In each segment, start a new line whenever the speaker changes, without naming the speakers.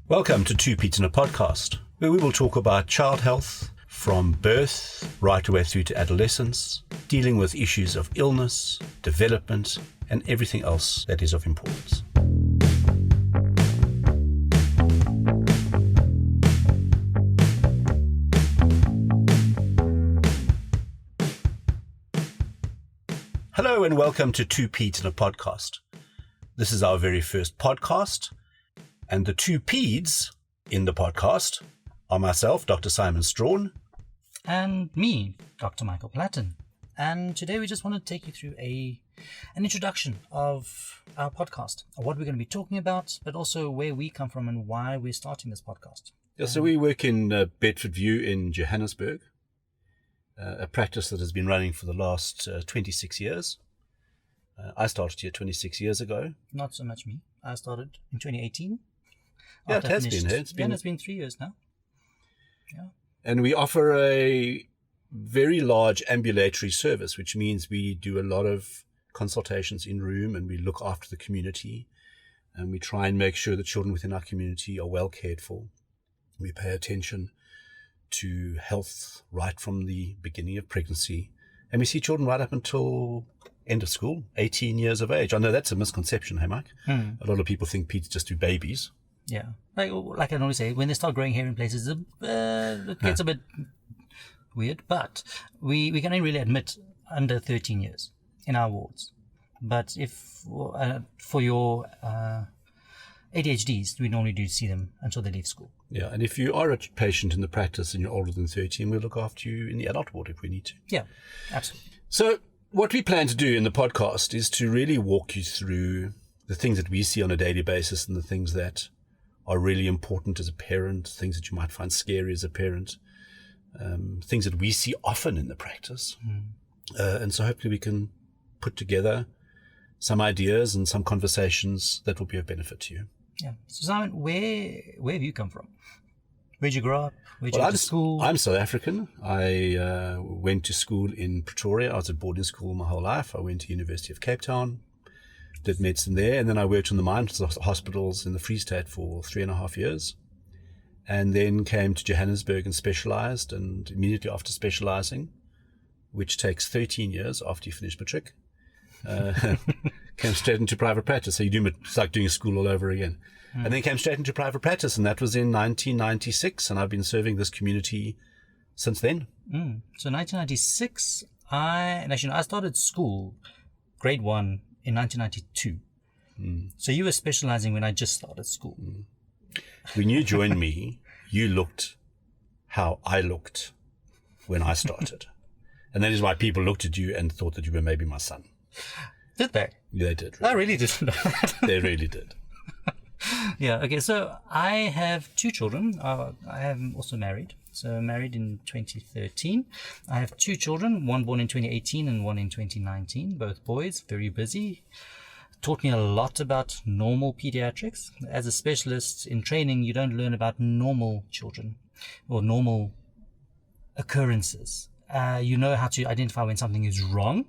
Welcome to Two Paeds in a Podcast, where we will talk about child health from birth right away through to adolescence, dealing with issues of illness, development, and everything else that is of importance. Hello and welcome to Two Paeds in a Podcast. This is our very first podcast. And the two Paeds in the podcast are myself, Dr. Simon Strawn.
And me, Dr. Michael Platten. And today we just want to take you through an introduction of our podcast, of what we're going to be talking about, but also where we come from and why we're starting this podcast.
Yeah, so we work in Bedford View in Johannesburg, a practice that has been running for the last 26 years. I started here 26 years ago.
Not so much me. I started in 2018.
Yeah, it has been.
It's been 3 years now. Yeah.
And we offer a very large ambulatory service, which means we do a lot of consultations in room and we look after the community and we try and make sure the children within our community are well cared for. We pay attention to health right from the beginning of pregnancy. And we see children right up until end of school, 18 years of age. I know that's a misconception, hey, Mike? A lot of people think Paeds just do babies.
Yeah. Like I normally say, when they start growing hair in places, it gets a bit weird. But we can only really admit under 13 years in our wards. But if for your ADHDs, we normally do see them until they leave school.
Yeah, and if you are a patient in the practice and you're older than 13, we'll look after you in the adult ward if we need to.
Yeah, absolutely.
So what we plan to do in the podcast is to really walk you through the things that we see on a daily basis and the things that are really important as a parent, things that you might find scary as a parent, things that we see often in the practice. And so hopefully we can put together some ideas and some conversations that will be of benefit to you.
Yeah. So Simon, where have you come from? Where'd you grow up? Where'd you go to school?
I'm South African. I went to school in Pretoria. I was at boarding school my whole life. I went to University of Cape Town, did medicine there, and then I worked in the mines hospitals in the Free State for 3.5 years, and then came to Johannesburg and specialized, and immediately after specializing, which takes 13 years after you finish matric, came straight into private practice. So it's like doing school all over again. And then came straight into private practice, and that was in 1996, and I've been serving this community since then.
So 1996, I started school, grade 1, in 1992. So you were specializing when I just started school.
When you joined me, you looked how I looked when I started. And that is why people looked at you and thought that you were maybe my son.
Did they?
They did.
Really. I really didn't know that.
They really did.
Yeah, okay, so I have two children. I am also married. So married in 2013. I have two children, one born in 2018 and one in 2019, both boys, very busy. Taught me a lot about normal pediatrics. As a specialist in training, you don't learn about normal children or normal occurrences. You know how to identify when something is wrong,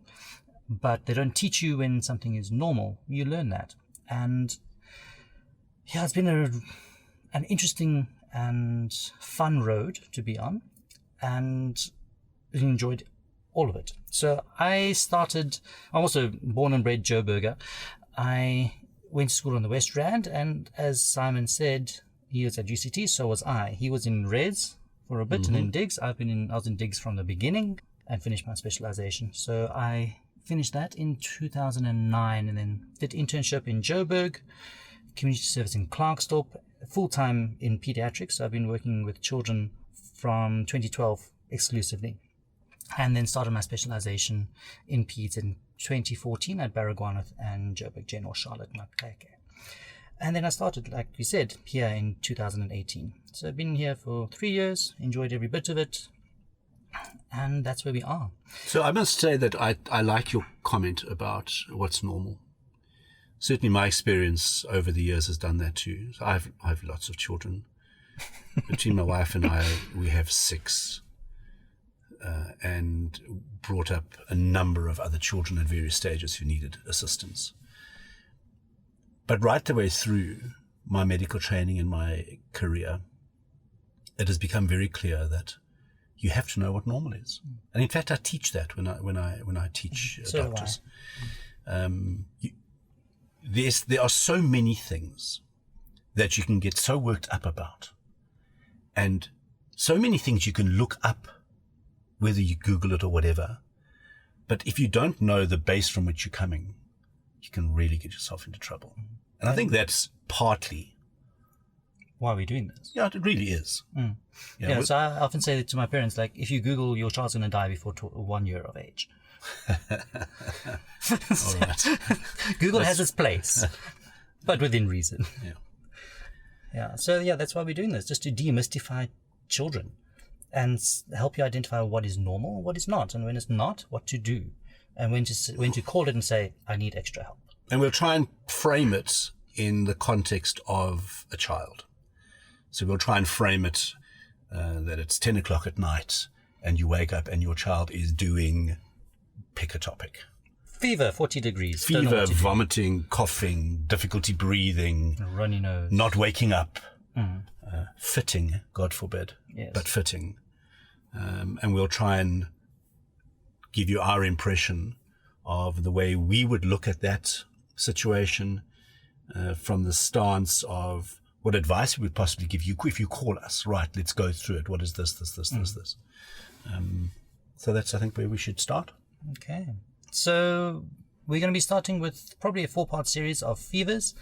but they don't teach you when something is normal. You learn that. And yeah, it's been an interesting and fun road to be on, and enjoyed all of it. So I'm also born and bred Joburger. I went to school on the West Rand, and as Simon said, he was at UCT, so was I. He was in Res for a bit and in Diggs. I was in Diggs from the beginning and finished my specialization. So I finished that in 2009 and then did internship in Joburg, community service in Klerksdorp, full-time in pediatrics. So I've been working with children from 2012 exclusively, and then started my specialization in Paeds in 2014 at Baragwanath and Joburg General Charlotte Matleke. And then I started, like we said, here in 2018. So I've been here for 3 years, enjoyed every bit of it, and that's where we are. So
I must say that I like your comment about what's normal. Certainly my experience over the years has done that too. So I have lots of children. Between my wife and I, we have 6, and brought up a number of other children at various stages who needed assistance. But right the way through, my medical training and my career, it has become very clear that you have to know what normal is. And in fact, I teach that when I teach
So do
doctors. There are so many things that you can get so worked up about, and so many things you can look up, whether you Google it or whatever. But if you don't know the base from which you're coming, you can really get yourself into trouble. And I think that's partly
why are we doing this?
Yeah, it really is.
Yeah, so I often say to my parents, like, if you Google, your child's going to die before 1 year of age.
All right.
Google has its place, but within reason.
Yeah.
Yeah. So yeah, that's why we're doing this, just to demystify children and help you identify what is normal, what is not, and when it's not, what to do, and when to call it and say, I need extra help.
And we'll try and frame it in the context of a child. So we'll try and frame it that it's 10 o'clock at night and you wake up and your child is doing, pick a topic.
Fever, 40 degrees.
Fever, vomiting, coughing, difficulty breathing.
Runny nose.
Not waking up. Fitting, God forbid,
yes.
But fitting. And we'll try and give you our impression of the way we would look at that situation from the stance of what advice we would possibly give you if you call us. Right, let's go through it. What is this? So that's, I think, where we should start.
Okay. So we're going to be starting with probably a 4-part series of fevers,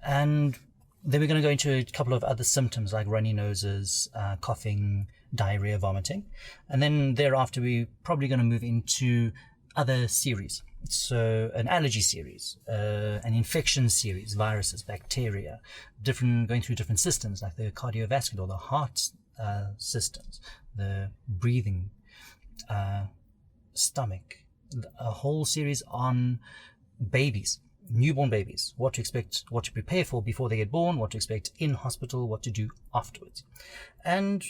and then we're going to go into a couple of other symptoms like runny noses, coughing, diarrhea, vomiting. And then thereafter, we're probably going to move into other series. So an allergy series, an infection series, viruses, bacteria, going through different systems like the cardiovascular, the heart systems, the breathing, stomach, a whole series on babies, newborn babies, what to expect, what to prepare for before they get born, what to expect in hospital, what to do afterwards. And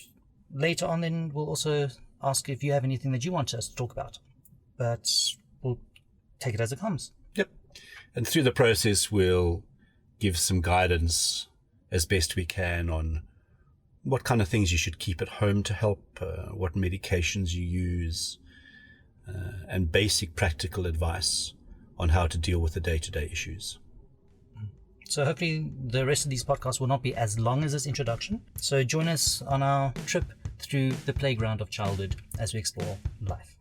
later on then we'll also ask if you have anything that you want us to talk about. But we'll take it as it comes.
Yep. And through the process, we'll give some guidance as best we can on what kind of things you should keep at home to help, what medications you use, and basic practical advice on how to deal with the day-to-day issues.
So hopefully the rest of these podcasts will not be as long as this introduction. So join us on our trip through the playground of childhood as we explore life.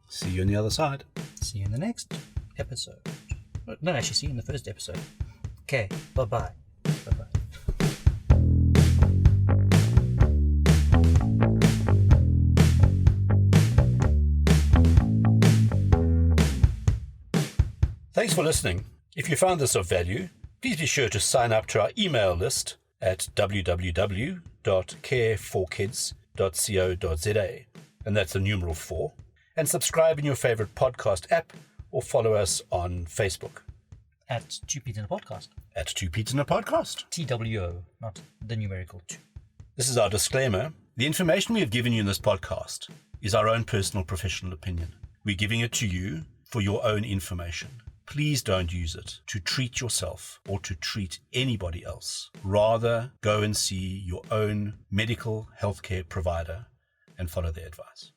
See you on the other side.
See you in the next episode. No, actually, see you in the first episode. Okay, bye-bye. Bye-bye.
Thanks for listening. If you found this of value, please be sure to sign up to our email list at www.careforkids.co.za, and that's the numeral 4. And subscribe in your favorite podcast app or follow us on Facebook.
At 2 Peeds in a Podcast.
At 2 Peeds in a Podcast.
TWO, not the numerical 2.
This is our disclaimer. The information we have given you in this podcast is our own personal professional opinion. We're giving it to you for your own information. Please don't use it to treat yourself or to treat anybody else. Rather, go and see your own medical healthcare provider and follow their advice.